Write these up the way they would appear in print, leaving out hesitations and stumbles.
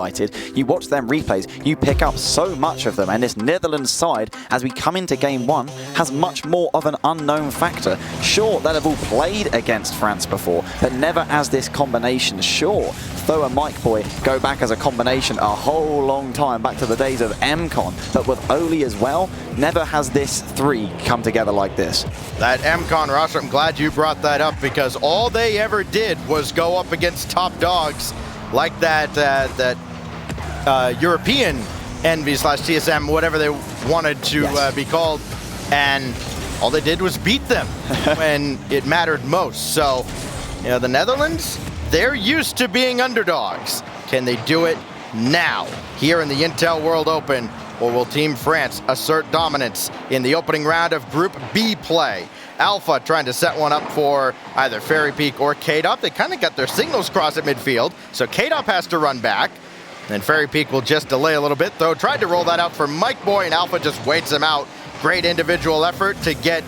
You watch them replays, you pick up so much of them, and this Netherlands side, as we come into game one, has much more of an unknown factor. Sure, they'll have all played against France before, but never as this combination. Sure, Tho and Mike Boy go back as a combination a whole long time, back to the days of MCon, but with Oli as well, never has this three come together like this. That MCon roster, I'm glad you brought that up, because all they ever did was go up against top dogs like that European Envy/TSM, whatever they wanted to be called, and all they did was beat them when it mattered most. So, you know, the Netherlands, they're used to being underdogs. Can they do it now here in the Intel World Open, or will Team France assert dominance in the opening round of Group B play? Alpha trying to set one up for either Fairy Peak or K-Dop. They kind of got their signals crossed at midfield, so K-Dop has to run back. And Fairy Peak will just delay a little bit, though. Tried to roll that out for Mike Boy, and Alpha just waits him out. Great individual effort to get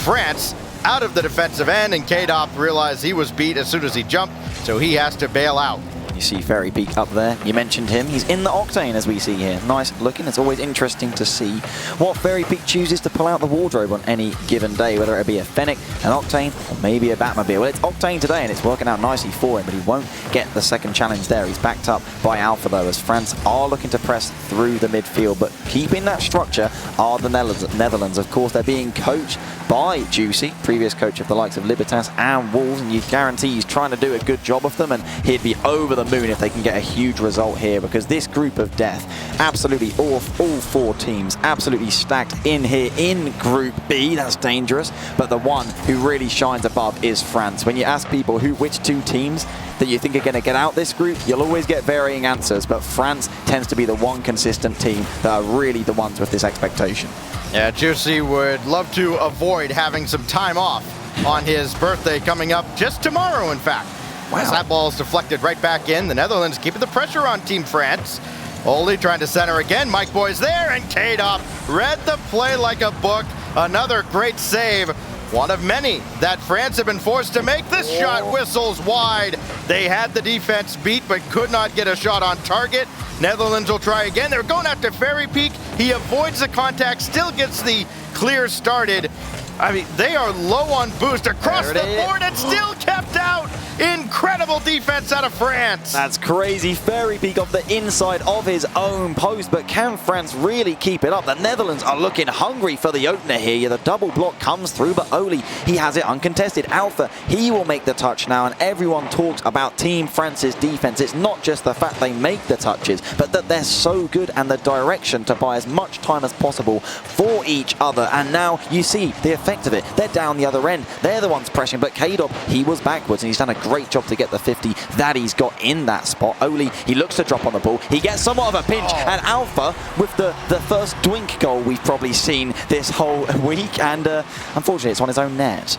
France out of the defensive end, and K-Dop realized he was beat as soon as he jumped, so he has to bail out. You see Fairy Peak up there. You mentioned him. He's in the Octane, as we see here. Nice looking. It's always interesting to see what Fairy Peak chooses to pull out the wardrobe on any given day, whether it be a Fennec, an Octane, or maybe a Batmobile. Well, it's Octane today, and it's working out nicely for him, but he won't get the second challenge there. He's backed up by Alpha, though, as France are looking to press through the midfield, but keeping that structure are the Netherlands. Of course, they're being coached by Juicy, previous coach of the likes of Libertas and Wolves, and you guarantee he's trying to do a good job of them, and he'd be over the moon if they can get a huge result here, because this group of death, absolutely all four teams absolutely stacked in here in Group B. That's dangerous, but the one who really shines above is France. When you ask people which two teams that you think are going to get out this group, you'll always get varying answers, but France tends to be the one consistent team that are really the ones with this expectation. Yeah, Juicy would love to avoid having some time off on his birthday coming up just tomorrow, in fact. Wow. As that ball is deflected right back in, the Netherlands keeping the pressure on Team France. Oli trying to center again, Mike Boy's there, and K-Dop read the play like a book. Another great save, one of many that France have been forced to make. This shot whistles wide. They had the defense beat, but could not get a shot on target. Netherlands will try again. They're going after Fairy Peak. He avoids the contact, still gets the clear started. I mean, they are low on boost across the board and still kept out. Incredible defense out of France. That's crazy. Fairy Peak off the inside of his own post, but can France really keep it up? The Netherlands are looking hungry for the opener here. Yeah, the double block comes through, but Oli, he has it uncontested. Alpha, he will make the touch now, and everyone talks about Team France's defense. It's not just the fact they make the touches, but that they're so good and the direction to buy as much time as possible for each other. And now you see the effect of it. They're down the other end. They're the ones pressing, but K-Dop, he was backwards, and he's done a great job to get the 50 that he's got in that spot. Oli, he looks to drop on the ball. He gets somewhat of a pinch, and Alpha with the first Dwink goal we've probably seen this whole week, and unfortunately it's on his own net.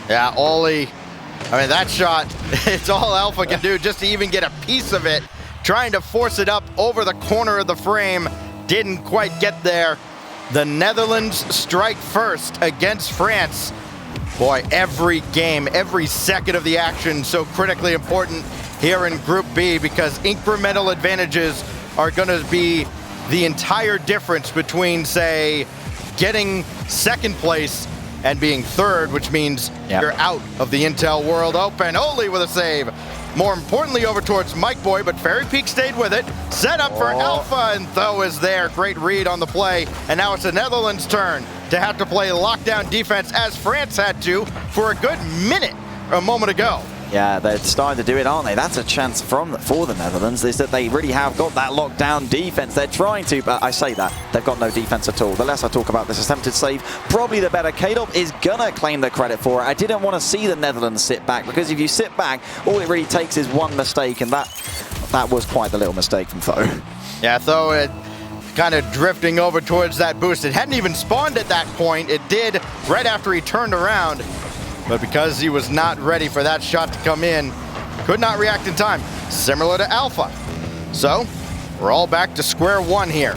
Yeah, Oli, I mean, that shot, it's all Alpha can do just to even get a piece of it. Trying to force it up over the corner of the frame, didn't quite get there. The Netherlands strike first against France. Boy, every game, every second of the action so critically important here in Group B, because incremental advantages are going to be the entire difference between, say, getting second place and being third, which means you're out of the Intel World Open. Oli with a save. More importantly, over towards Mike Boy, but Fairy Peak stayed with it. Set up for Alpha, and Tho is there. Great read on the play. And now it's the Netherlands' turn to have to play lockdown defense, as France had to for a good minute a moment ago. Yeah, they're starting to do it, aren't they? That's a chance for the Netherlands, is that they really have got that lockdown defense. They're trying to, but I say that, they've got no defense at all. The less I talk about this attempted save, probably the better. K-Dop is gonna claim the credit for it. I didn't want to see the Netherlands sit back, because if you sit back, all it really takes is one mistake, and that was quite the little mistake from Tho. Yeah, Tho, it kind of drifting over towards that boost. It hadn't even spawned at that point. It did right after he turned around. But because he was not ready for that shot to come in, could not react in time, similar to Alpha. So, we're all back to square one here.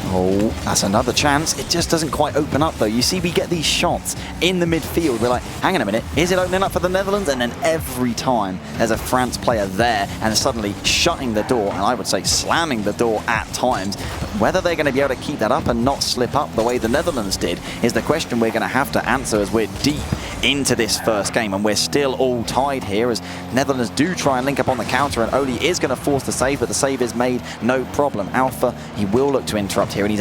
Oh, that's another chance. It just doesn't quite open up, though. You see, we get these shots in the midfield. We're like, hang on a minute, is it opening up for the Netherlands? And then every time there's a France player there and suddenly shutting the door, and I would say slamming the door at times. But whether they're going to be able to keep that up and not slip up the way the Netherlands did is the question we're going to have to answer as we're deep into this first game. And we're still all tied here as Netherlands do try and link up on the counter, and Oli is going to force the save, but the save is made, no problem. Alpha, he will look to interrupt here, and he's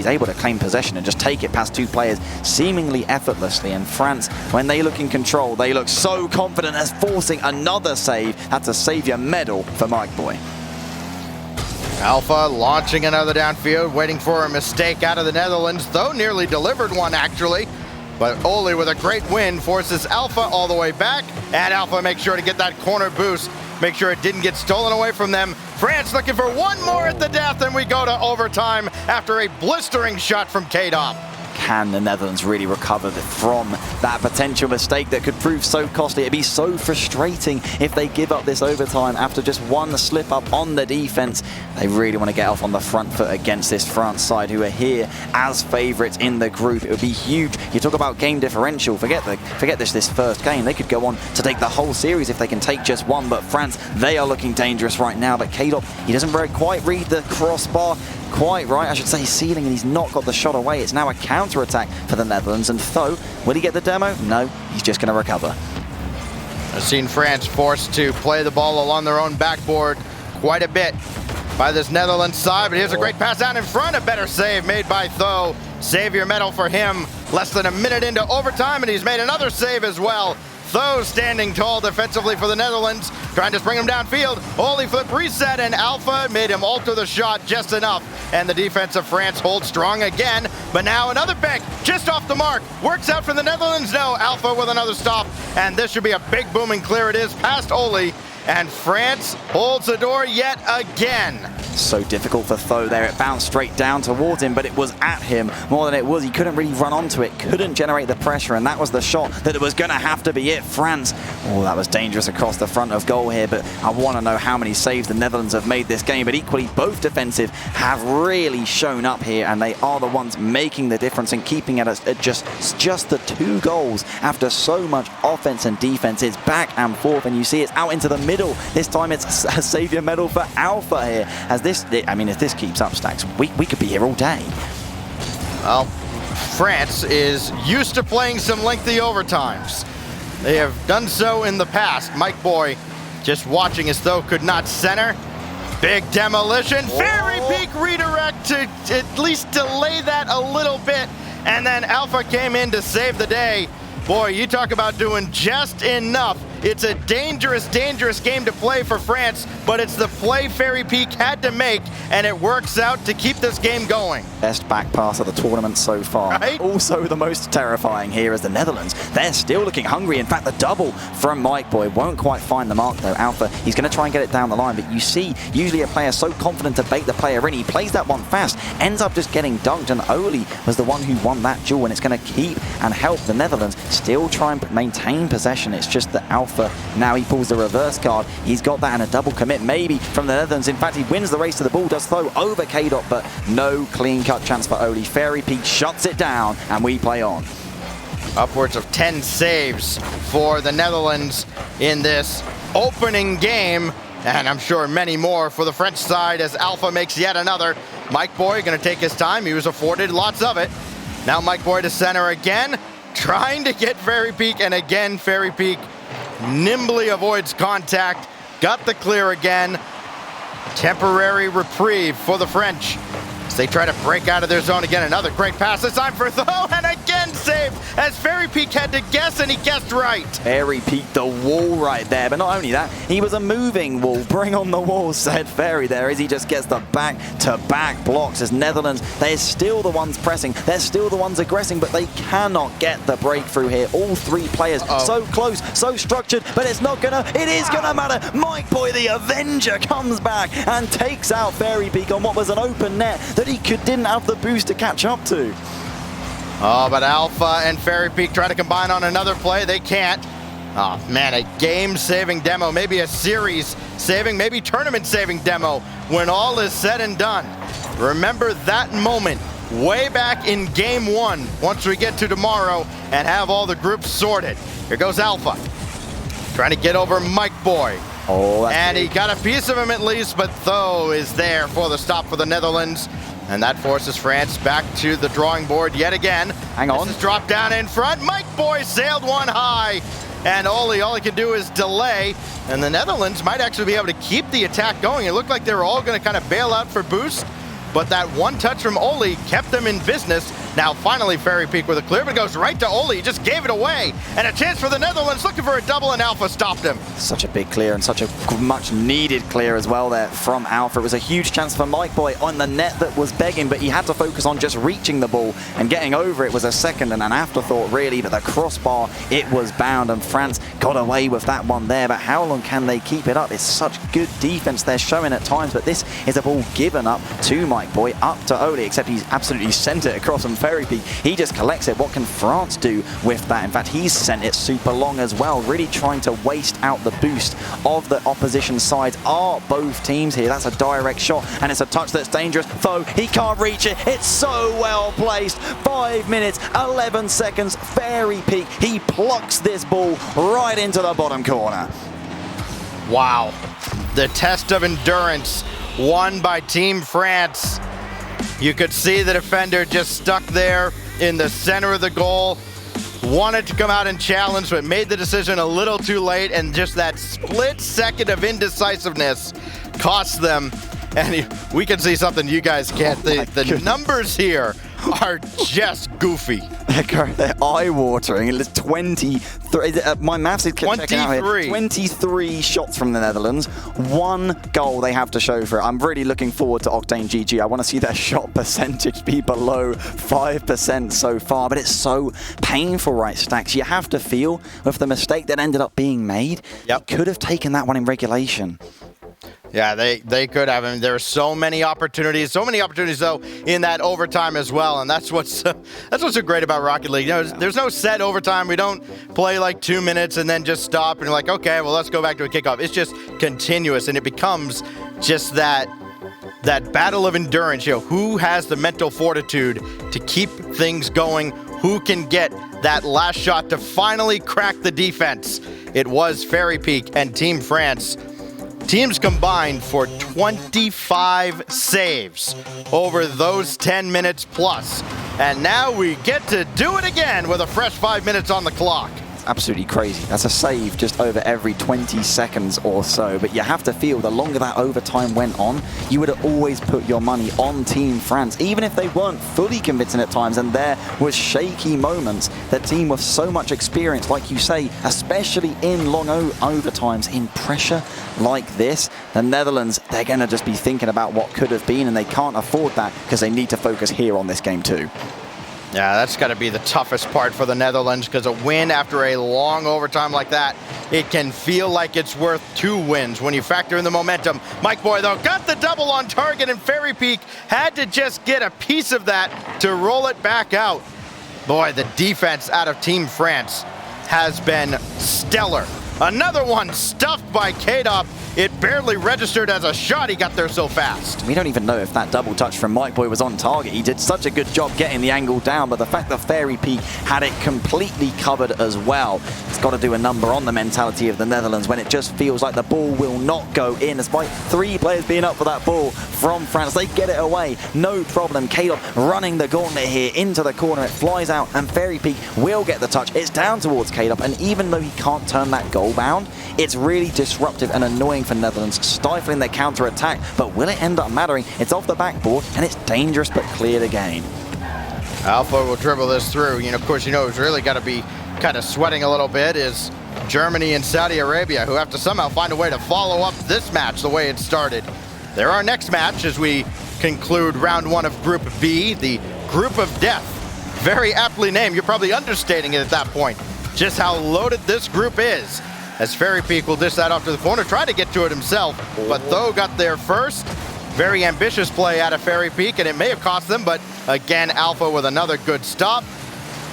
able to claim possession and just take it past two players seemingly effortlessly. And France, when they look in control, they look so confident as forcing another save. That's a savior medal for Mike Boy. Alpha launching another downfield, waiting for a mistake out of the Netherlands, though nearly delivered one actually. But Oli with a great win forces Alpha all the way back, and Alpha makes sure to get that corner boost, make sure it didn't get stolen away from them. France looking for one more at the death, and we go to overtime after a blistering shot from K-Dop. Can the Netherlands really recover from that potential mistake that could prove so costly? It'd be so frustrating if they give up this overtime after just one slip up on the defense. They really want to get off on the front foot against this France side, who are here as favorites in the group. It would be huge. You talk about game differential. Forget this first game. They could go on to take the whole series if they can take just one. But France, they are looking dangerous right now. But K-Dop, he doesn't quite read the crossbar. Quite right, I should say, ceiling, and he's not got the shot away. It's now a counter-attack for the Netherlands, and Tho, will he get the demo? No, he's just going to recover. I've seen France forced to play the ball along their own backboard quite a bit by this Netherlands side, but here's a great pass out in front, a better save made by Tho. Savior medal for him, less than a minute into overtime, and he's made another save as well. Tho standing tall defensively for the Netherlands, trying to bring him downfield. Oli flip reset, and Alpha made him alter the shot just enough. And the defense of France holds strong again. But now another bank just off the mark. Works out for the Netherlands. No, Alpha with another stop. And this should be a big booming clear. It is past Oli. And France holds the door yet again. So difficult for Tho there. It bounced straight down towards him, but it was at him more than it was. He couldn't really run onto it, couldn't generate the pressure, and that was the shot that it was going to have to be it. France, oh, that was dangerous across the front of goal here, but I want to know how many saves the Netherlands have made this game. But equally, both defensive have really shown up here, and they are the ones making the difference and keeping it at just the 2 goals after so much offense and defense. It's back and forth, and you see it's out into the middle. This time it's a savior medal for Alpha here. As this, I mean, if this keeps up, Stacks, we could be here all day. Well, France is used to playing some lengthy overtimes. They have done so in the past. Mike Boy just watching as though could not center. Big demolition. Whoa. Fairy Peak redirect to at least delay that a little bit. And then Alpha came in to save the day. Boy, you talk about doing just enough. It's a dangerous, dangerous game to play for France, but it's the play Fairy Peak had to make, and it works out to keep this game going. Best back pass of the tournament so far. Right? Also the most terrifying here is the Netherlands. They're still looking hungry. In fact, the double from Mike Boy won't quite find the mark though. Alpha, he's going to try and get it down the line, but you see, usually a player so confident to bait the player in, he plays that one fast, ends up just getting dunked, and Oli was the one who won that duel, and it's going to keep and help the Netherlands still try and maintain possession. It's just that Alpha, now he pulls the reverse card. He's got that and a double commit maybe from the Netherlands. In fact, he wins the race to the ball, does Tho over K-Dop, but no clean-cut chance for Oli. Fairy Peak shuts it down, and we play on. Upwards of 10 saves for the Netherlands in this opening game, and I'm sure many more for the French side as Alpha makes yet another. Mike Boy going to take his time. He was afforded lots of it. Now Mike Boy to center again, trying to get Fairy Peak, and again Fairy Peak nimbly avoids contact. Got the clear again. Temporary reprieve for the French as they try to break out of their zone again. Another great pass, this time for Tho, and again saved as Fairy Peak had to guess, and he guessed right. Fairy Peak, the wall right there, but not only that, he was a moving wall. Bring on the wall, said Fairy there, as he just gets the back-to-back blocks as Netherlands, they're still the ones pressing, they're still the ones aggressing, but they cannot get the breakthrough here. All 3 players so close, so structured, but it is gonna matter. Mike Boy, the Avenger, comes back and takes out Fairy Peak on what was an open net that he didn't have the boost to catch up to. Oh, but Alpha and Fairy Peak try to combine on another play. They can't. Oh man, a game-saving demo, maybe a series-saving, maybe tournament-saving demo when all is said and done. Remember that moment way back in game 1 once we get to tomorrow and have all the groups sorted. Here goes Alpha, trying to get over Mike Boy. Oh, and he got a piece of him at least, but Tho is there for the stop for the Netherlands. And that forces France back to the drawing board yet again. Hang on. This is dropped down in front. Mike Boy sailed one high. And all he can do is delay. And the Netherlands might actually be able to keep the attack going. It looked like they were all going to kind of bail out for boost. But that one touch from Oli kept them in business. Now finally Fairy Peak with a clear, but it goes right to Oli. He just gave it away. And a chance for the Netherlands, looking for a double, and Alpha stopped him. Such a big clear and such a much needed clear as well there from Alpha. It was a huge chance for Mike Boy on the net that was begging, but he had to focus on just reaching the ball, and getting over it was a second and an afterthought really, but the crossbar, it was bound, and France got away with that one there. But how long can they keep it up? It's such good defense they're showing at times, but this is a ball given up to Mike Boy, up to Oli, except he's absolutely sent it across from Fairy Peak. He just collects it. What can France do with that? In fact, he's sent it super long as well, really trying to waste out the boost of the opposition sides. Are both teams here. That's a direct shot, and it's a touch that's dangerous. Tho, he can't reach it. It's so well placed. 5 minutes, 11 seconds. Fairy Peak, he plucks this ball right into the bottom corner. Wow. The test of endurance won by Team France. You could see the defender just stuck there in the center of the goal. Wanted to come out and challenge, but made the decision a little too late, and just that split second of indecisiveness cost them. And we can see something you guys can't. The numbers here are just goofy. They're eye-watering. It's 23. My maths is checking out here. 23 shots from the Netherlands. 1 goal they have to show for it. I'm really looking forward to Octane GG. I want to see their shot percentage be below 5% so far, but it's so painful, right, Stacks? You have to feel with the mistake that ended up being made, Yep. Could have taken that one in regulation. Yeah, they could have. I mean, there are so many opportunities though in that overtime as well, and that's what's so great about Rocket League. You know, there's no set overtime. We don't play like 2 minutes and then just stop and you're like, okay, well, let's go back to a kickoff. It's just continuous, and it becomes just that battle of endurance. You know, who has the mental fortitude to keep things going? Who can get that last shot to finally crack the defense? It was Fairy Peak and Team France. Teams combined for 25 saves over those 10 minutes plus. And now we get to do it again with a fresh 5 minutes on the clock. Absolutely crazy. That's a save just over every 20 seconds or so. But you have to feel the longer that overtime went on, you would have always put your money on Team France, even if they weren't fully convincing at times. And there was shaky moments. The team with so much experience, like you say, especially in long overtimes, in pressure like this, the Netherlands, they're going to just be thinking about what could have been, and they can't afford that because they need to focus here on this game too. Yeah, that's got to be the toughest part for the Netherlands, because a win after a long overtime like that, it can feel like it's worth 2 wins when you factor in the momentum. Mike Boy, though, got the double on target, and Fairy Peak had to just get a piece of that to roll it back out. Boy, the defense out of Team France has been stellar. Another one stuffed by K-Dop. It barely registered as a shot. He got there so fast. We don't even know if that double touch from Mike Boy was on target. He did such a good job getting the angle down, but the fact that Fairy Peak had it completely covered as well, it's got to do a number on the mentality of the Netherlands when it just feels like the ball will not go in. Despite 3 players being up for that ball from France, they get it away. No problem. K-Dop running the gauntlet here into the corner. It flies out, and Fairy Peak will get the touch. It's down towards K-Dop, and even though he can't turn that goal bound, it's really disruptive and annoying for Netherlands, stifling their counter-attack. But will it end up mattering? It's off the backboard, and it's dangerous but cleared again. Alpha will dribble this through. You know, of course, who's really got to be kind of sweating a little bit is Germany and Saudi Arabia, who have to somehow find a way to follow up this match the way it started. They're our next match as we conclude round 1 of Group B, the Group of Death. Very aptly named. You're probably understating it at that point, just how loaded this group is. As Fairy Peak will dish that off to the corner, try to get to it himself, but Tho got there first. Very ambitious play out of Fairy Peak, and it may have cost them, but again, Alpha with another good stop.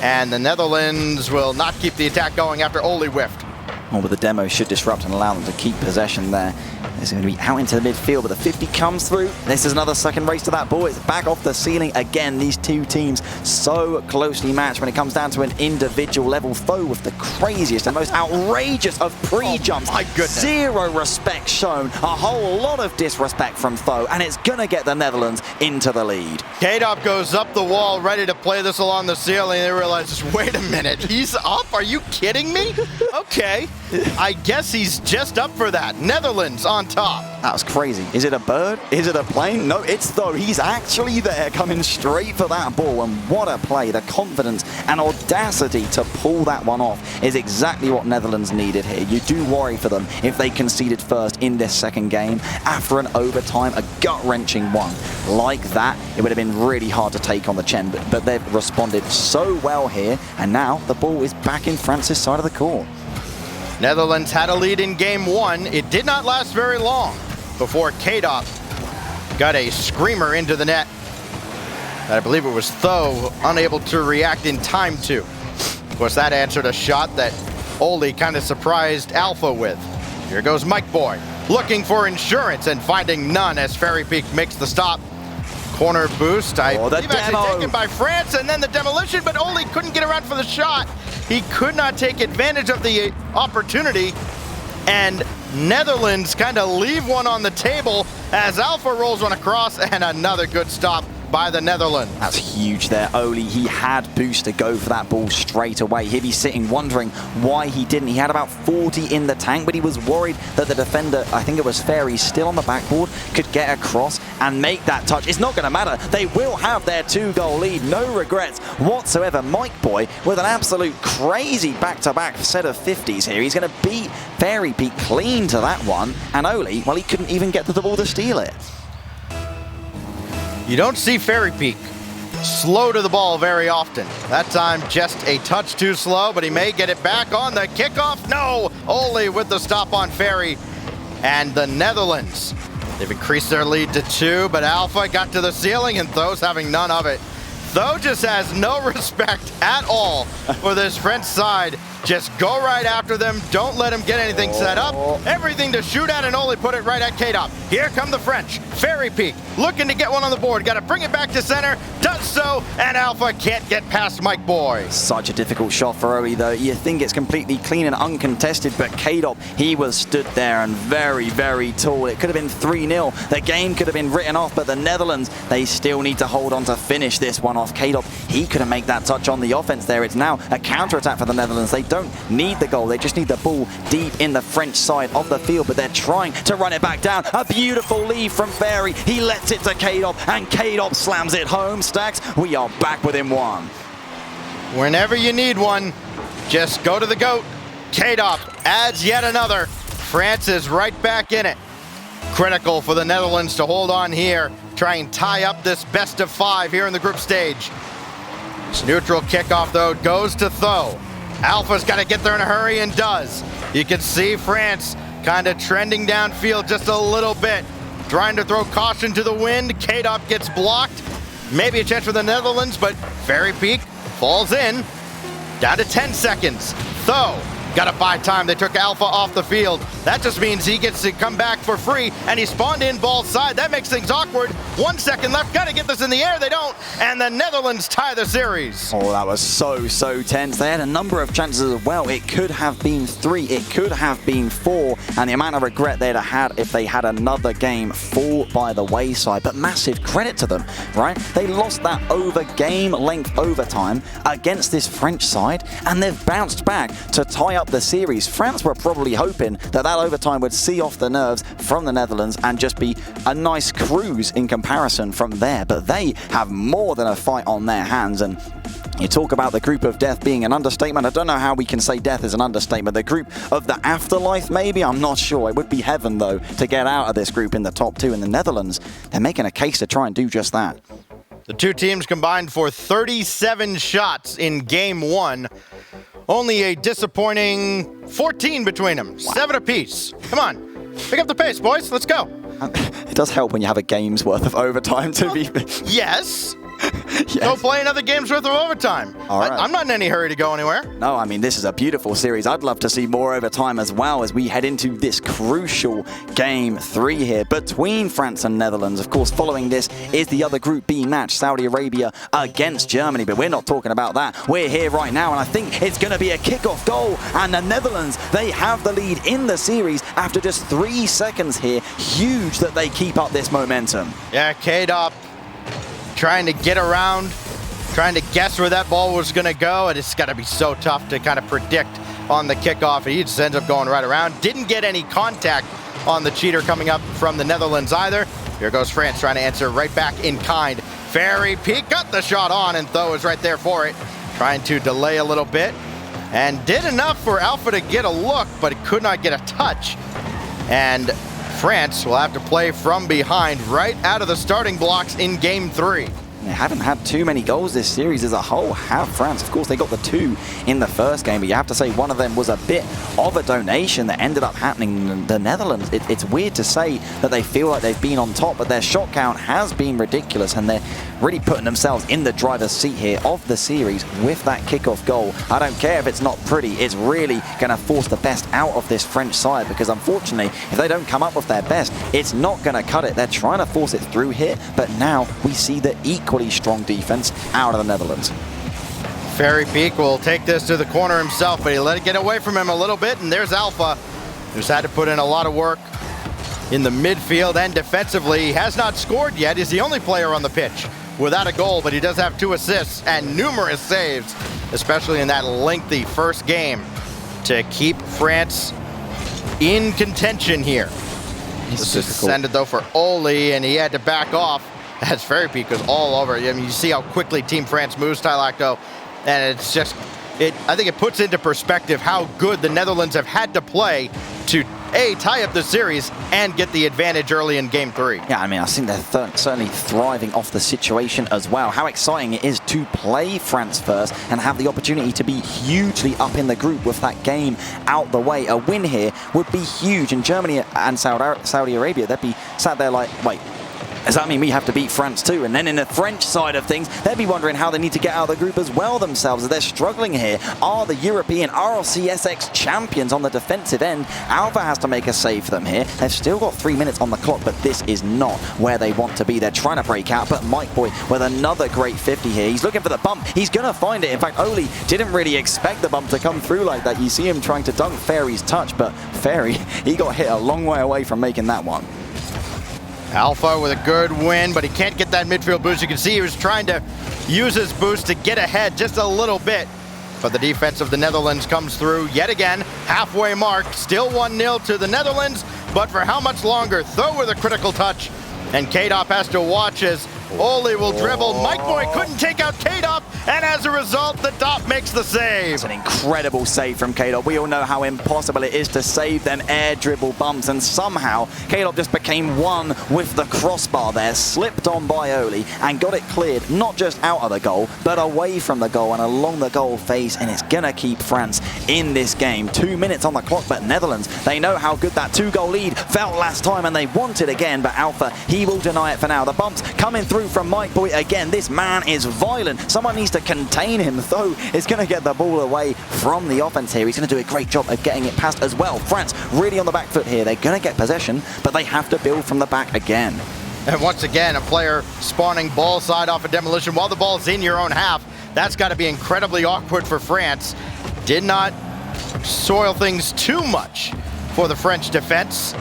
And the Netherlands will not keep the attack going after Oli whiffed. Or with the demo should disrupt and allow them to keep possession there. It's going to be out into the midfield, but the 50 comes through. This is another second race to that ball. It's back off the ceiling. Again, these two teams so closely matched when it comes down to an individual level. Tho with the craziest and most outrageous of pre-jumps. Oh my goodness. Zero respect shown. A whole lot of disrespect from Tho, and it's going to get the Netherlands into the lead. K-Dop goes up the wall, ready to play this along the ceiling. They realize, wait a minute, he's up? Are you kidding me? Okay, I guess he's just up for that. Netherlands on top. That was crazy. Is it a bird? Is it a plane? No, it's Tho. He's actually there, coming straight for that ball. And what a play. The confidence and audacity to pull that one off is exactly what Netherlands needed here. You do worry for them if they conceded first in this second game. After an overtime, a gut-wrenching one like that, it would have been really hard to take on the chin. But they've responded so well here. And now the ball is back in France's side of the court. Netherlands had a lead in game one. It did not last very long before K-Dop got a screamer into the net. I believe it was Tho unable to react in time to. Of course, that answered a shot that Oli kind of surprised Alpha with. Here goes Mike Boy, looking for insurance and finding none as Fairy Peak makes the stop. Corner boost, I believe actually taken by France, and then the demolition, but Oli couldn't get around for the shot. He could not take advantage of the opportunity, and Netherlands kind of leave one on the table as Alpha rolls one across, and another good stop by the Netherlands. That's huge there. Oli, he had boost to go for that ball straight away. He'd be sitting wondering why he didn't. He had about 40 in the tank, but he was worried that the defender, I think it was Fairy, still on the backboard, could get across and make that touch. It's not going to matter. They will have their 2-goal lead. No regrets whatsoever. Mike Boy with an absolute crazy back-to-back set of 50s here. He's going to beat Fairy Peak clean to that one. And Oli, well, he couldn't even get to the ball to steal it. You don't see Fairy Peak slow to the ball very often. That time just a touch too slow, but he may get it back on the kickoff. No, Oli with the stop on Fairy. And the Netherlands, they've increased their lead to 2, but Alpha got to the ceiling and Tho's having none of it. Tho just has no respect at all for this French side. Just go right after them. Don't let them get anything set up. Everything to shoot at, and Oli put it right at K-Dop. Here come the French. Fairy Peak looking to get one on the board. Got to bring it back to center. Does so, and Alpha can't get past Mike Boy. Such a difficult shot for Oli, though. You think it's completely clean and uncontested, but K-Dop, he was stood there and very, very tall. It could have been 3-0. The game could have been written off, but the Netherlands, they still need to hold on to finish this one off. K-Dop, he couldn't make that touch on the offense there. It's now a counter-attack for the Netherlands. They don't need the goal. They just need the ball deep in the French side of the field, but they're trying to run it back down. A beautiful lead from Fairy. He lets it to K-Dop, and K-Dop slams it home. Stacks, we are back within one. Whenever you need one, just go to the GOAT. K-Dop adds yet another. France is right back in it. Critical for the Netherlands to hold on here, try and tie up this best of 5 here in the group stage. This neutral kickoff, though, goes to Tho. Alpha's got to get there in a hurry, and does. You can see France kind of trending downfield just a little bit, trying to throw caution to the wind. K-Dop gets blocked. Maybe a chance for the Netherlands, but Fairy Peak falls in. Down to 10 seconds. Tho got to buy time. They took Alpha off the field. That just means he gets to come back for free, and he spawned in ball side. That makes things awkward. 1 second left. Got to get this in the air. They don't, and the Netherlands tie the series. Oh, that was so tense. They had a number of chances as well. It could have been 3. It could have been 4, and the amount of regret they'd have had if they had another game fall by the wayside. But massive credit to them, right? They lost that over game length overtime against this French side, and they've bounced back to tie up the series. France were probably hoping that that overtime would see off the nerves from the Netherlands and just be a nice cruise in comparison from there, but they have more than a fight on their hands. And you talk about the group of death being an understatement. I don't know how we can say death is an understatement. The group of the afterlife, maybe? I'm not sure. It would be heaven, though, to get out of this group in the top 2. In the Netherlands, they're making a case to try and do just that. The two teams combined for 37 shots in game 1. Only a disappointing 14 between them. Wow. 7 apiece. Come on. Pick up the pace, boys. Let's go. It does help when you have a game's worth of overtime to be... Yes. Yes. Go play another game's worth of overtime. All right. I'm not in any hurry to go anywhere. No, I mean, this is a beautiful series. I'd love to see more overtime as well as we head into this crucial Game 3 here between France and Netherlands. Of course, following this is the other Group B match, Saudi Arabia against Germany, but we're not talking about that. We're here right now, and I think it's going to be a kickoff goal, and the Netherlands, they have the lead in the series after just 3 seconds here. Huge that they keep up this momentum. Yeah, K-Dop trying to get around, trying to guess where that ball was going to go, and it's got to be so tough to kind of predict on the kickoff. He just ends up going right around. Didn't get any contact on the cheater coming up from the Netherlands either. Here goes France trying to answer right back in kind. Ferry Peak got the shot on, and Tho is right there for it. Trying to delay a little bit, and did enough for Alpha to get a look, but it could not get a touch. And France will have to play from behind right out of the starting blocks in Game 3. They haven't had too many goals this series as a whole, have France. Of course, they got the 2 in the first game, but you have to say one of them was a bit of a donation that ended up happening in the Netherlands. It's weird to say that they feel like they've been on top, but their shot count has been ridiculous, and they're really putting themselves in the driver's seat here of the series with that kickoff goal. I don't care if it's not pretty, it's really going to force the best out of this French side, because unfortunately, if they don't come up with their best, it's not going to cut it. They're trying to force it through here, but now we see the equally strong defense out of the Netherlands. Ferry Peak will take this to the corner himself, but he let it get away from him a little bit, and there's Alpha, who's had to put in a lot of work in the midfield and defensively. He has not scored yet. He's the only player on the pitch without a goal, but he does have 2 assists and numerous saves, especially in that lengthy first game, to keep France in contention here. This is descended though for Oli, and he had to back off as Ferry Peak was all over. I mean, you see how quickly Team France moves, Tylacto, and it's just, I think it puts into perspective how good the Netherlands have had to play to tie up the series and get the advantage early in Game 3. Yeah, I mean, I think they're certainly thriving off the situation as well. How exciting it is to play France first and have the opportunity to be hugely up in the group with that game out the way. A win here would be huge, and Germany and Saudi Arabia, they'd be sat there like, wait, does that mean we have to beat France too? And then in the French side of things, they'd be wondering how they need to get out of the group as well themselves. They're struggling here. Are the European RLCSX champions on the defensive end? Alpha has to make a save for them here. They've still got 3 minutes on the clock, but this is not where they want to be. They're trying to break out, but Mike Boy with another great 50 here. He's looking for the bump. He's going to find it. In fact, Oli didn't really expect the bump to come through like that. You see him trying to dunk Ferry's touch, but Ferry, he got hit a long way away from making that one. Alpha with a good win, but he can't get that midfield boost. You can see he was trying to use his boost to get ahead just a little bit. But the defense of the Netherlands comes through yet again. Halfway mark, still 1-0 to the Netherlands, but for how much longer? Tho with a critical touch, and K-Dop has to watch as Oli will dribble. Mike Boy couldn't take out K-Dop, and as a result, the Dop makes the save. It's an incredible save from K-Dop. We all know how impossible it is to save them air dribble bumps, and somehow K-Dop just became one with the crossbar there, slipped on by Oli, and got it cleared, not just out of the goal, but away from the goal and along the goal face, and it's gonna keep France in this game. 2 minutes on the clock, but Netherlands, they know how good that 2-goal lead felt last time, and they want it again, but Alpha, he will deny it for now. The bumps coming through from Mike Boy again. This man is violent. Someone needs to contain him. Tho is going to get the ball away from the offense here. He's going to do a great job of getting it past as well. France really on the back foot here. They're going to get possession, but they have to build from the back again. And once again, a player spawning ball side off a demolition while the ball's in your own half. That's got to be incredibly awkward for France. Did not soil things too much for the French defense.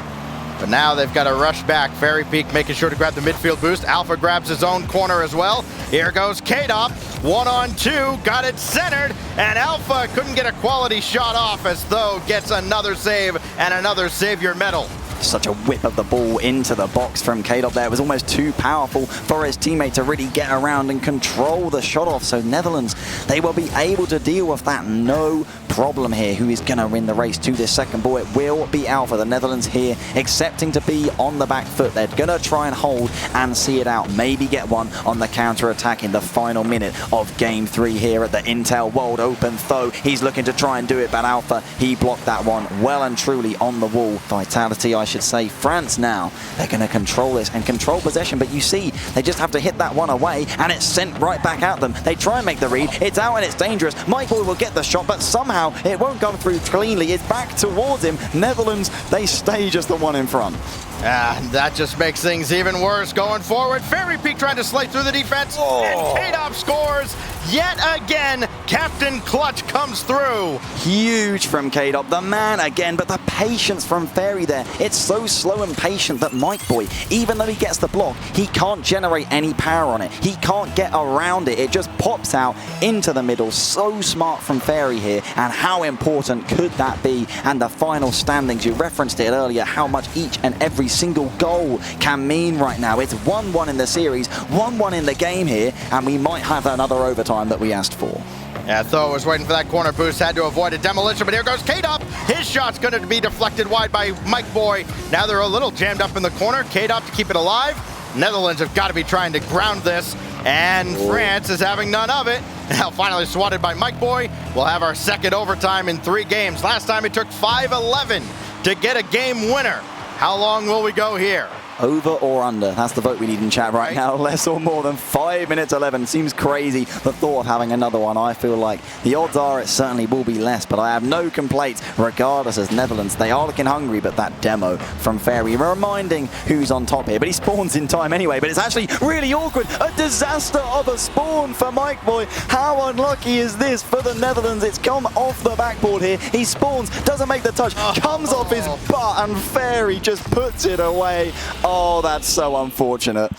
But now they've got to rush back. Ferry Peak making sure to grab the midfield boost. Alpha grabs his own corner as well. Here goes K-Dop. 1-on-2. Got it centered. And Alpha couldn't get a quality shot off as Tho gets another save and another Savior medal. Such a whip of the ball into the box from K-Dop there. It was almost too powerful for his teammate to really get around and control the shot off. So Netherlands, they will be able to deal with that. No problem here. Who is going to win the race to this second ball? It will be Alpha. The Netherlands here accepting to be on the back foot. They're going to try and hold and see it out. Maybe get one on the counter-attack in the final minute of Game 3 here at the Intel World Open. Tho, he's looking to try and do it, but Alpha, he blocked that one well and truly on the wall. Vitality, I should say. France now, they're going to control this and control possession, but you see, they just have to hit that one away, and it's sent right back at them. They try and make the read. It's out and it's dangerous. Micboy will get the shot, but somehow it won't come through cleanly. It's back towards him. Netherlands, they stay just the one in front. That just makes things even worse going forward. Fairy Peak trying to slay through the defense, and K-Dop scores yet again. Captain Clutch comes through. Huge from K-Dop, the man again, but the patience from Fairy there. It's so slow and patient that Micboy, even though he gets the block, he can't generate any power on it. He can't get around it. It just pops out into the middle. So smart from Fairy here, and how important could that be? And the final standings, you referenced it earlier, how much each and every single goal can mean right now. It's 1-1 in the series, 1-1 in the game here, and we might have another overtime that we asked for. Yeah, Tho was waiting for that corner boost, had to avoid a demolition, but here goes K-Dop. His shot's going to be deflected wide by Micboy. Now they're a little jammed up in the corner. K-Dop to keep it alive. Netherlands have got to be trying to ground this, and France is having none of it. Now finally swatted by Micboy. We'll have our second overtime in 3 games. Last time it took 5-11 to get a game winner. How long will we go here? Over or under? That's the vote we need in chat right now. Less or more than 5 minutes 11. Seems crazy, the thought of having another one. I feel like the odds are it certainly will be less, but I have no complaints regardless as Netherlands. They are looking hungry, but that demo from Fairy reminding who's on top here. But he spawns in time anyway, but it's actually really awkward. A disaster of a spawn for Micboy. How unlucky is this for the Netherlands? It's come off the backboard here. He spawns, doesn't make the touch, comes off his butt, and Fairy just puts it away. Oh, that's so unfortunate.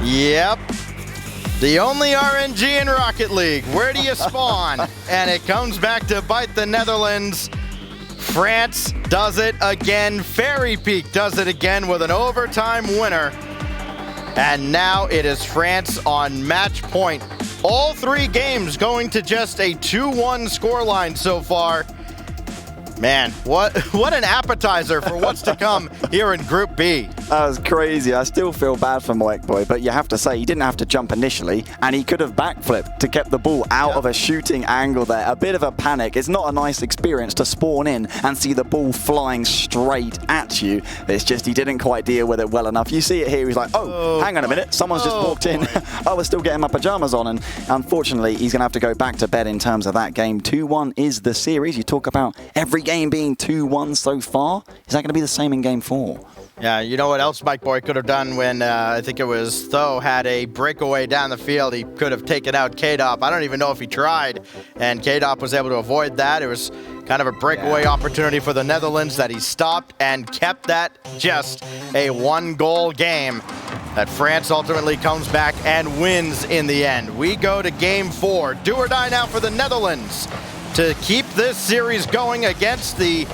Yep. The only RNG in Rocket League. Where do you spawn? And it comes back to bite the Netherlands. France does it again. Fairy Peak does it again with an overtime winner. And now it is France on match point. All 3 games going to just a 2-1 scoreline so far. Man, what an appetizer for what's to come here in Group B. That was crazy. I still feel bad for Micboy, but you have to say he didn't have to jump initially, and he could have backflipped to get the ball out of a shooting angle there. A bit of a panic. It's not a nice experience to spawn in and see the ball flying straight at you. It's just he didn't quite deal with it well enough. You see it here. He's like, oh hang on a minute. Someone's just walked in. I was still getting my pajamas on, and unfortunately, he's going to have to go back to bed in terms of that game. 2-1 is the series. You talk about every game being 2-1 so far. Is that going to be the same in game 4? Yeah, you know what else Micboy could have done when I think it was Tho had a breakaway down the field. He could have taken out K-Dop. I don't even know if he tried, and K-Dop was able to avoid that. It was kind of a breakaway opportunity for the Netherlands that he stopped and kept that just a 1-goal game that France ultimately comes back and wins in the end. We go to game 4. Do or die now for the Netherlands to keep this series going against the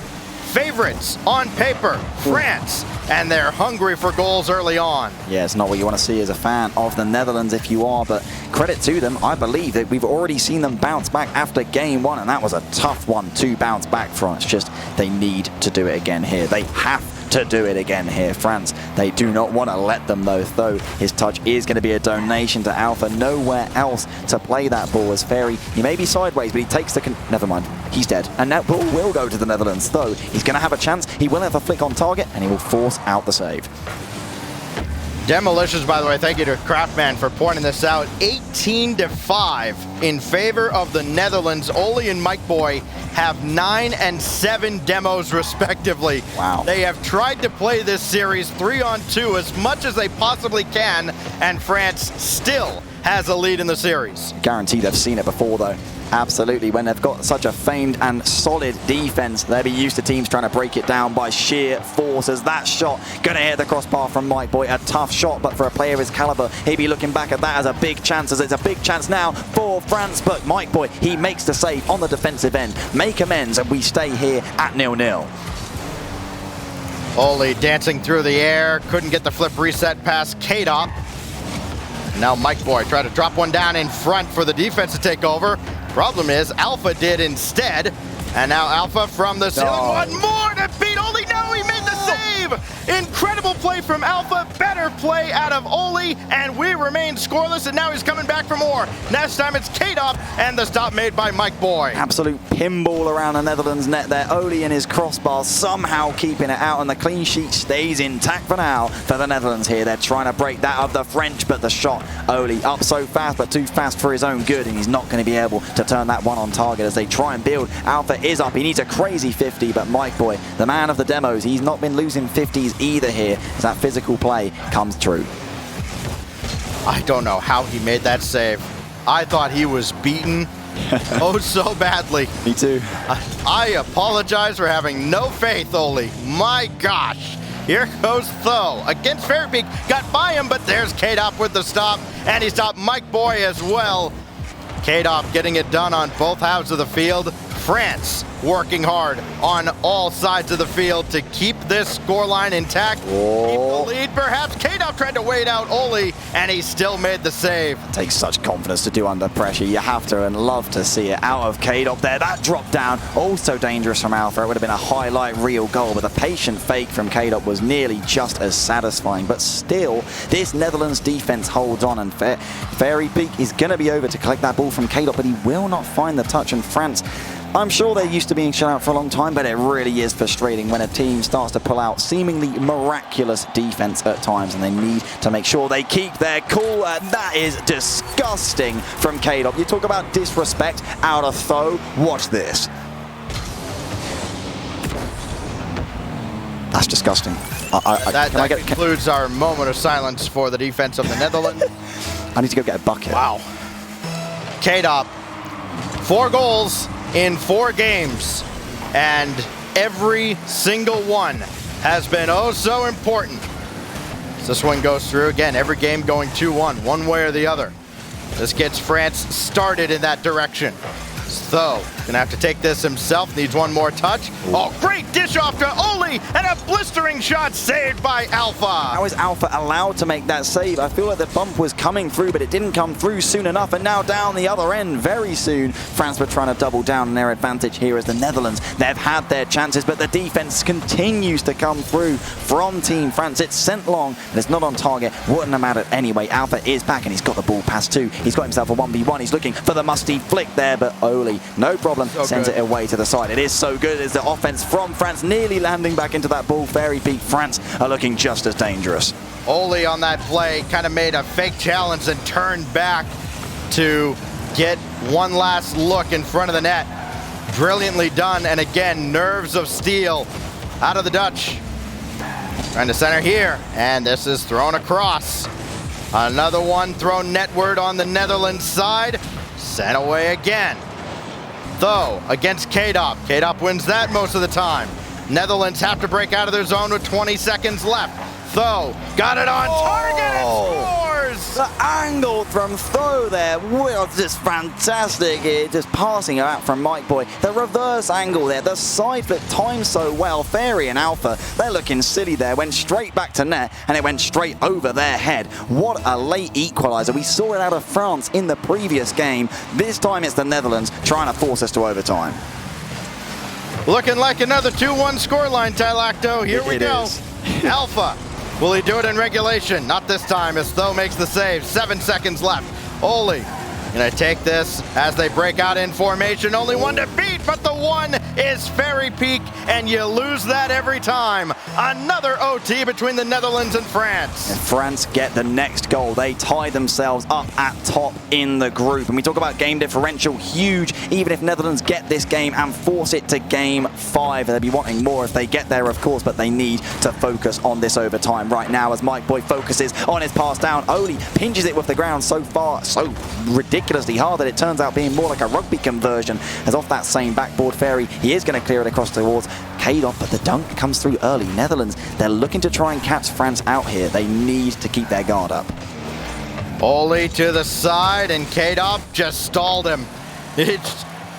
favorites on paper, France, and they're hungry for goals early on. Yeah, it's not what you want to see as a fan of the Netherlands if you are, but credit to them. I believe that we've already seen them bounce back after game 1, and that was a tough one to bounce back from. It's just they need to do it again here. They have to do it again here. France, they do not want to let them though. His touch is going to be a donation to Alpha. Nowhere else to play that ball as Fairy. He may be sideways, but he takes the... Never mind. He's dead. And that ball will go to the Netherlands, though. He's going to have a chance. He will have a flick on target, and he will force out the save. Demolitions, by the way, thank you to Craftman for pointing this out. 18-5 in favor of the Netherlands. Oli and Micboy have 9 and 7 demos respectively. Wow. They have tried to play this series 3-on-2 as much as they possibly can, and France still has a lead in the series. Guaranteed they've seen it before, though. Absolutely. When they've got such a famed and solid defense, they'll be used to teams trying to break it down by sheer force. As that shot going to hit the crossbar from Micboy. A tough shot, but for a player of his caliber, he'd be looking back at that as a big chance, as it's a big chance now for France. But Micboy, he makes the save on the defensive end. Make amends, and we stay here at 0-0. Oli dancing through the air, couldn't get the flip reset past K-Dop. Now Micboy tried to drop one down in front for the defense to take over. Problem is, Alpha did instead. And now Alpha from the ceiling. One more to beat Oli. No, he made the save! Incredible play from Alpha. Better play. play out of Oli, and we remain scoreless, and now he's coming back for more. Next time it's K-Dop, and the stop made by Mike Boy. Absolute pinball around the Netherlands net there. Oli and his crossbar somehow keeping it out, and the clean sheet stays intact for now for the Netherlands here. They're trying to break that of the French, but the shot, Oli up so fast, but too fast for his own good, and he's not going to be able to turn that one on target as they try and build. Alpha is up. He needs a crazy 50, but Mike Boy, the man of the demos, he's not been losing 50s either here as that physical play comes true. I don't know how he made that save. I thought he was beaten oh so badly. Me too. I apologize for having no faith, Oli. My gosh. Here goes Tho against Fairpeak. Got by him, but there's K-Dop with the stop, and he stopped Mike Boy as well. K-Dop getting it done on both halves of the field. France working hard on all sides of the field to keep this scoreline intact. Keep the lead, perhaps. K-Dop tried to wait out Oli, and he still made the save. It takes such confidence to do under pressure. You have to and love to see it out of K-Dop there. That drop down, also dangerous from Alpha. It would have been a highlight reel goal, but the patient fake from K-Dop was nearly just as satisfying. But still, this Netherlands defense holds on, and Fairpeak is going to be over to collect that ball from K-Dop, but he will not find the touch, and France, I'm sure they're used to being shut out for a long time, but it really is frustrating when a team starts to pull out seemingly miraculous defense at times, and they need to make sure they keep their cool. That is disgusting from K-Dop. You talk about disrespect out of Tho. Watch this. That's disgusting. That concludes our moment of silence for the defense of the Netherlands. I need to go get a bucket. Wow. K-Dop, 4 goals in 4 games, and every single one has been oh so important. As this one goes through, again, every game going 2-1, one way or the other. This gets France started in that direction. So, gonna have to take this himself, needs one more touch. Oh, great dish off to Oli, and a blistering shot saved by Alpha. How is Alpha allowed to make that save? I feel like the bump was coming through, but it didn't come through soon enough, and now down the other end very soon. France were trying to double down on their advantage here as the Netherlands. They've had their chances, but the defense continues to come through from Team France. It's sent long, but it's not on target. Wouldn't have mattered anyway. Alpha is back, and he's got the ball past 2. He's got himself a 1v1. He's looking for the musty flick there, but Oli, no problem, sends it away to the side. It is so good as the offense from France nearly landing back into that ball. Fairpeak France are looking just as dangerous. Oli on that play kind of made a fake challenge and turned back to get one last look in front of the net. Brilliantly done, and again, nerves of steel out of the Dutch. Trying to center here, and this is thrown across. Another one thrown netward on the Netherlands side. Sent away again. Tho against K-Dop. K-Dop wins that most of the time. Netherlands have to break out of their zone with 20 seconds left. Tho got it on target and scores! The angle from Tho there was just fantastic. It just passing out from Mike Boy. The reverse angle there, the side flip timed so well. Fairy and Alpha, they're looking silly there. Went straight back to net, and it went straight over their head. What a late equalizer. We saw it out of France in the previous game. This time it's the Netherlands trying to force us to overtime. Looking like another 2-1 scoreline, Tylacto. Here we go. Alpha. Will he do it in regulation? Not this time, as Tho makes the save. 7 seconds left. Oli gonna take this as they break out in formation. Only one to beat, but the one is Fairpeak, and you lose that every time. Another OT between the Netherlands and France. And France get the next goal. They tie themselves up at top in the group. And we talk about game differential, huge. Even if Netherlands get this game and force it to game 5, they'll be wanting more if they get there, of course, but they need to focus on this overtime right now as Mike Boy focuses on his pass down. Oli pinches it with the ground so far, so ridiculously hard that it turns out being more like a rugby conversion, as off that same backboard Fairy, he is going to clear it across towards K-Dop, but the dunk comes through early. Netherlands, they're looking to try and catch France out here. They need to keep their guard up. Oli to the side, and K-Dop just stalled him. He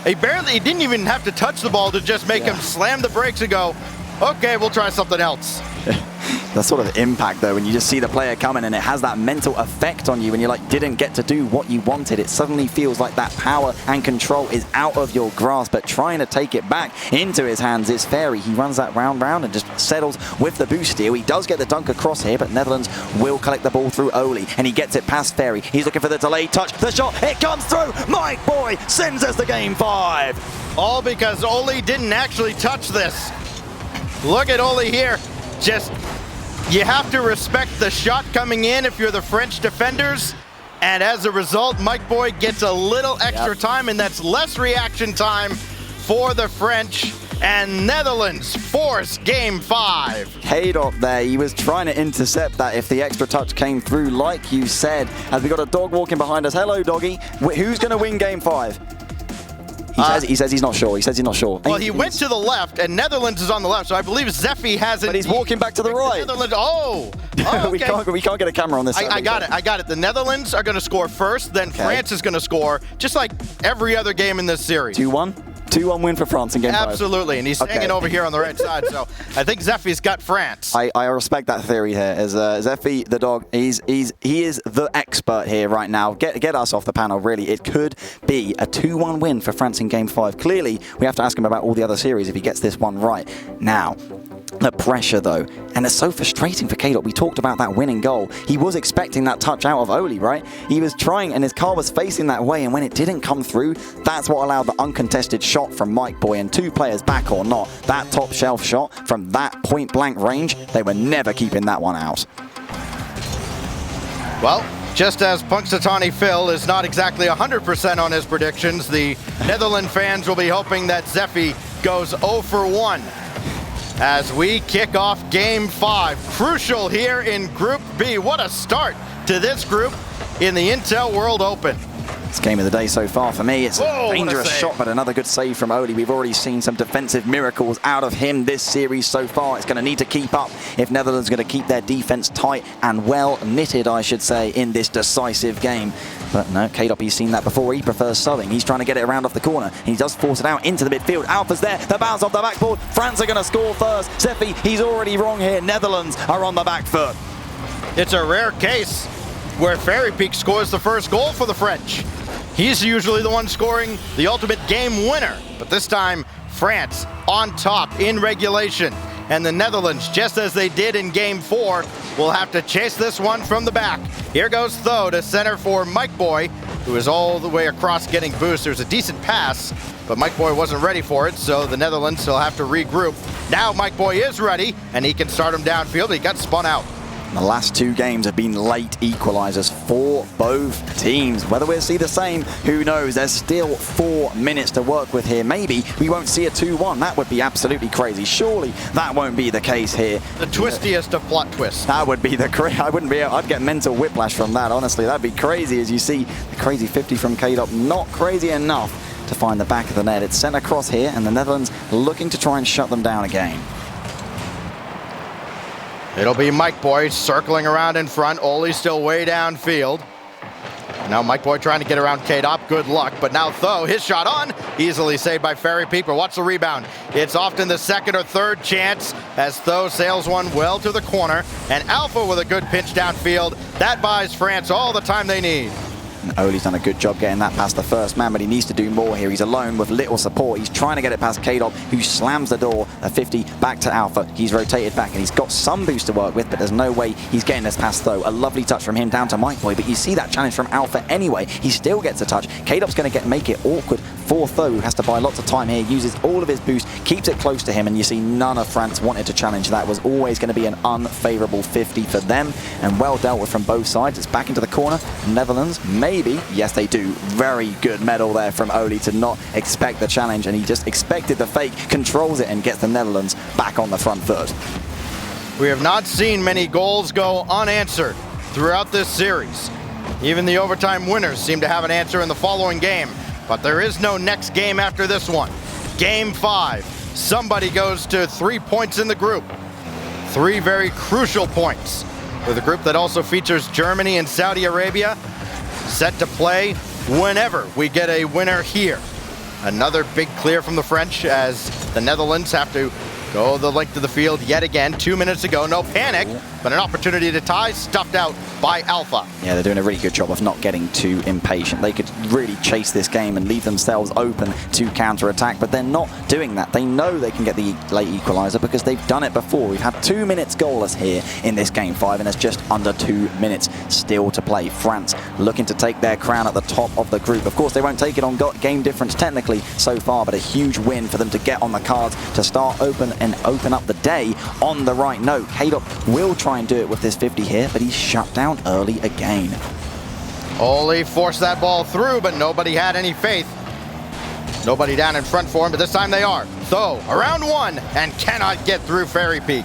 didn't even have to touch the ball to just make him slam the brakes and go, okay, we'll try something else. the sort of impact though, when you just see the player coming and it has that mental effect on you and you like didn't get to do what you wanted. It suddenly feels like that power and control is out of your grasp, but trying to take it back into his hands is Fairy. He runs that round and just settles with the boost steal. He does get the dunk across here, but Netherlands will collect the ball through Oli, and he gets it past Fairy. He's looking for the delayed touch. The shot, it comes through. Mike Boy sends us to game 5. All because Oli didn't actually touch this. Look at Oli here. Just, you have to respect the shot coming in if you're the French defenders. And as a result, Mike Boy gets a little extra time, and that's less reaction time for the French. And Netherlands force game 5. Kaydop there, he was trying to intercept that if the extra touch came through, like you said, as we got a dog walking behind us. Hello, doggy. Who's going to win game 5? He says he's not sure. He says he's not sure. Well, he went to the left, and Netherlands is on the left, so I believe Zeffy has it. But he's walking back to the right. Netherlands, okay. we can't get a camera on this. I got it. The Netherlands are going to score first, then France is going to score, just like every other game in this series. 2-1? 2-1 win for France in game 5. Absolutely, and he's hanging over here on the right side, so I think Zeffy's got France. I respect that theory here. As Zeffy, the dog, he is the expert here right now. Get us off the panel, really. It could be a 2-1 win for France in game 5. Clearly, we have to ask him about all the other series if he gets this one right. Now, the pressure, though, and it's so frustrating for Kaydop. We talked about that winning goal. He was expecting that touch out of Oli, right? He was trying, and his car was facing that way, and when it didn't come through, that's what allowed the uncontested shot from Mike Boy. And 2 players back or not, that top shelf shot from that point-blank range, they were never keeping that one out. Well, just as Punxsutawney Phil is not exactly 100% on his predictions, the Netherlands fans will be hoping that Zeffy goes 0 for 1. As we kick off game 5. Crucial here in Group B. What a start to this group in the Intel World Open. It's game of the day so far for me. It's a dangerous shot, but another good save from Oli. We've already seen some defensive miracles out of him this series so far. It's going to need to keep up if Netherlands are going to keep their defense tight and well knitted, I should say, in this decisive game. But no, Kaydop, he's seen that before. He prefers subbing. He's trying to get it around off the corner. He does force it out into the midfield. Alpha's there. The bounce off the backboard. France are going to score first. Zeffy, he's already wrong here. Netherlands are on the back foot. It's a rare case where Fairy Peak scores the first goal for the French. He's usually the one scoring the ultimate game winner. But this time, France on top in regulation. And the Netherlands, just as they did in game 4, will have to chase this one from the back. Here goes Tho to center for Mike Boy, who is all the way across getting boost. There's a decent pass, but Mike Boy wasn't ready for it, so the Netherlands will have to regroup. Now Mike Boy is ready, and he can start him downfield. He got spun out. The last 2 games have been late equalizers for both teams. Whether we'll see the same, who knows? There's still 4 minutes to work with here. Maybe we won't see a 2-1. That would be absolutely crazy. Surely that won't be the case here. The twistiest of plot twists. That would be I'd get mental whiplash from that, honestly. That'd be crazy as you see the crazy 50 from Kaydop. Not crazy enough to find the back of the net. It's sent across here, and the Netherlands looking to try and shut them down again. It'll be Mike Boy circling around in front. Oli's still way downfield. Now Mike Boy trying to get around Kaydop. Good luck. But now Tho, his shot on. Easily saved by Fairy Peak. But watch the rebound. It's often the second or third chance as Tho sails one well to the corner. And Alpha with a good pinch downfield. That buys France all the time they need. And Oli's done a good job getting that past the first man, but he needs to do more here. He's alone with little support. He's trying to get it past Kaydop, who slams the door. A 50 back to Alpha. He's rotated back, and he's got some boost to work with, but there's no way he's getting this past Tho. A lovely touch from him down to Mike Boy, but you see that challenge from Alpha anyway. He still gets a touch. Kaydop's going to make it awkward for Tho, who has to buy lots of time here, uses all of his boost, keeps it close to him, and you see none of France wanted to challenge. That was always going to be an unfavorable 50 for them, and well dealt with from both sides. It's back into the corner. Netherlands, maybe. Yes, they do. Very good medal there from Oli to not expect the challenge, and he just expected the fake, controls it, and gets the Netherlands back on the front foot. We have not seen many goals go unanswered throughout this series. Even the overtime winners seem to have an answer in the following game, but there is no next game after this one. Game 5. Somebody goes to 3 points in the group. 3 very crucial points. With a group that also features Germany and Saudi Arabia, set to play whenever we get a winner here. Another big clear from the French as the Netherlands have to go the length of the field yet again. 2 minutes ago, no panic, but an opportunity to tie, stuffed out by Alpha. Yeah, they're doing a really good job of not getting too impatient. They could really chase this game and leave themselves open to counter-attack, but they're not doing that. They know they can get the late equalizer because they've done it before. We've had 2 minutes goalless here in this game 5, and there's just under 2 minutes still to play. France looking to take their crown at the top of the group. Of course, they won't take it on game difference technically so far, but a huge win for them to get on the cards to start open up the day on the right note. K-Dot will try and do it with this 50 here, but he's shut down early again. Oli forced that ball through, but nobody had any faith. Nobody down in front for him, but this time they are. So, around 1, and cannot get through Fairy Peak.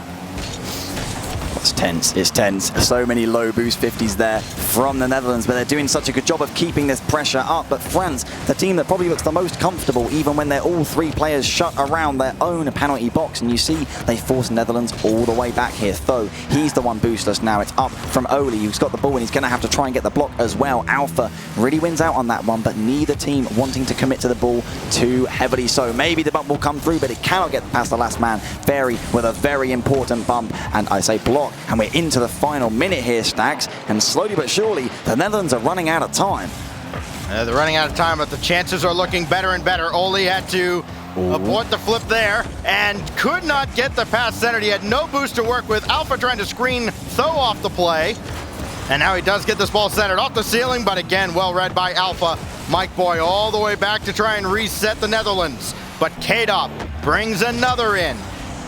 It's tense, it's tense. So many low boost 50s there from the Netherlands, but they're doing such a good job of keeping this pressure up. But France, the team that probably looks the most comfortable, even when they're all 3 players shut around their own penalty box. And you see they force Netherlands all the way back here. Though he's the one boostless now. It's up from Oli, who's got the ball, and he's going to have to try and get the block as well. Alpha really wins out on that one, but neither team wanting to commit to the ball too heavily. So maybe the bump will come through, but it cannot get past the last man. Fairy with a very important bump, and I say block. And we're into the final minute here, Stacks, and slowly but surely the Netherlands are running out of time. They're running out of time, but the chances are looking better and better. Oli had to abort the flip there and could not get the pass centered. He had no boost to work with. Alpha trying to screen Tho off the play, and now he does get this ball centered off the ceiling, but again, well read by Alpha. Mike Boy all the way back to try and reset the Netherlands, but K-Dop brings another in,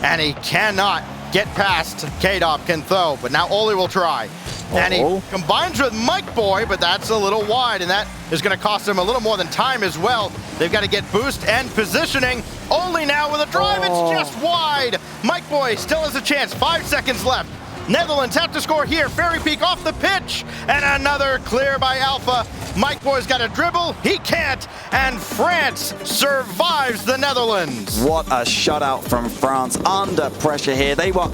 and he cannot get past K-Dop, can Tho, but now Oli will try. And he combines with Mike Boy, but that's a little wide, and that is going to cost him a little more than time as well. They've got to get boost and positioning. Oli now with a drive, it's just wide. Mike Boy still has a chance, 5 seconds left. Netherlands have to score here. Fairy Peak off the pitch, and another clear by Alpha. Mike Boy's got a dribble, he can't, and France survives the Netherlands. What a shutout from France under pressure here. They were